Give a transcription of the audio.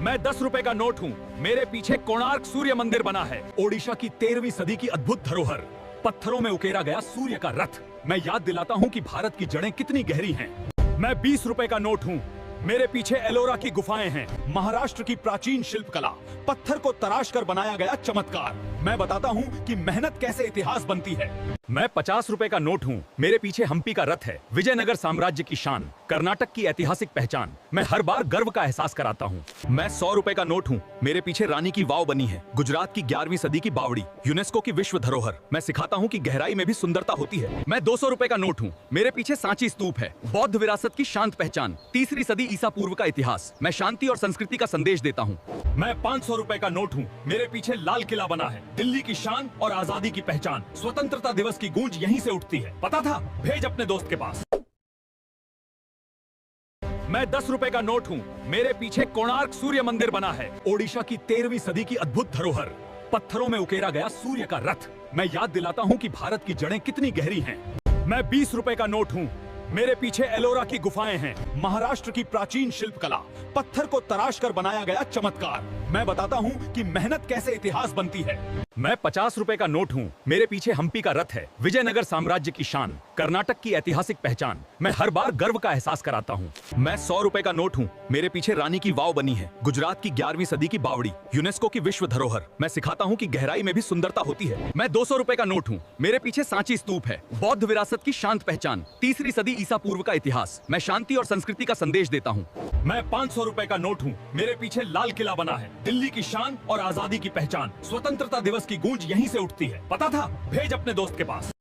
मैं 10 रुपए का नोट हूँ। मेरे पीछे कोणार्क सूर्य मंदिर बना है। ओडिशा की 13वीं सदी की अद्भुत धरोहर, पत्थरों में उकेरा गया सूर्य का रथ। मैं याद दिलाता हूँ कि भारत की जड़ें कितनी गहरी हैं। मैं 20 रुपए का नोट हूँ। मेरे पीछे एलोरा की गुफाएं हैं। महाराष्ट्र की प्राचीन शिल्पकला, पत्थर को तराश कर बनाया गया चमत्कार। मैं बताता हूँ कि मेहनत कैसे इतिहास बनती है। मैं 50 रुपए का नोट हूँ। मेरे पीछे हम्पी का रथ है, विजयनगर साम्राज्य की शान, कर्नाटक की ऐतिहासिक पहचान। मैं हर बार गर्व का एहसास कराता हूँ। मैं 100 रुपए का नोट हूँ। मेरे पीछे रानी की वाव बनी है, गुजरात की 11वीं सदी की बावड़ी, यूनेस्को की विश्व धरोहर। मैं सिखाता हूँ कि गहराई में भी सुंदरता होती है। मैं 200 रुपए का नोट हूँ। मेरे पीछे सांची स्तूप है, बौद्ध विरासत की शांत पहचान, 3री सदी ईसा पूर्व का इतिहास। मैं शांति और संस्कृति का संदेश देता हूँ। मैं 500 रुपए का नोट हूँ। मेरे पीछे लाल किला बना है, दिल्ली की शान और आजादी की पहचान। स्वतंत्रता दिवस की गूंज यहीं से उठती है। पता था? भेज अपने दोस्त के पास। मैं 10 रुपए का नोट हूँ। मेरे पीछे कोणार्क सूर्य मंदिर बना है। ओडिशा की 13वीं सदी की अद्भुत धरोहर, पत्थरों में उकेरा गया सूर्य का रथ। मैं याद दिलाता हूँ कि भारत की जड़ें कितनी गहरी हैं। मैं 20 रुपए का नोट हूँ। मेरे पीछे एलोरा की गुफाएं हैं। महाराष्ट्र की प्राचीन शिल्पकला, पत्थर को तराश कर बनाया गया चमत्कार। मैं बताता हूँ कि मेहनत कैसे इतिहास बनती है। मैं 50 रुपए का नोट हूँ। मेरे पीछे हम्पी का रथ है, विजयनगर साम्राज्य की शान, कर्नाटक की ऐतिहासिक पहचान। मैं हर बार गर्व का एहसास कराता हूँ। मैं 100 रुपए का नोट हूँ। मेरे पीछे रानी की वाव बनी है, गुजरात की 11वीं सदी की बावड़ी, यूनेस्को की विश्व धरोहर। मैं सिखाता हूँ कि गहराई में भी सुंदरता होती है। मैं 200 रुपए का नोट हूँ। मेरे पीछे सांची स्तूप है, बौद्ध विरासत की शांत पहचान, 3री सदी ईसा पूर्व का इतिहास। मैं शांति और संस्कृति का संदेश देता हूँ। मैं 500 रुपए का नोट हूँ। मेरे पीछे लाल किला बना है, दिल्ली की शान और आजादी की पहचान। स्वतंत्रता दिवस की गूंज यहीं से उठती है। पता था? भेज अपने दोस्त के पास।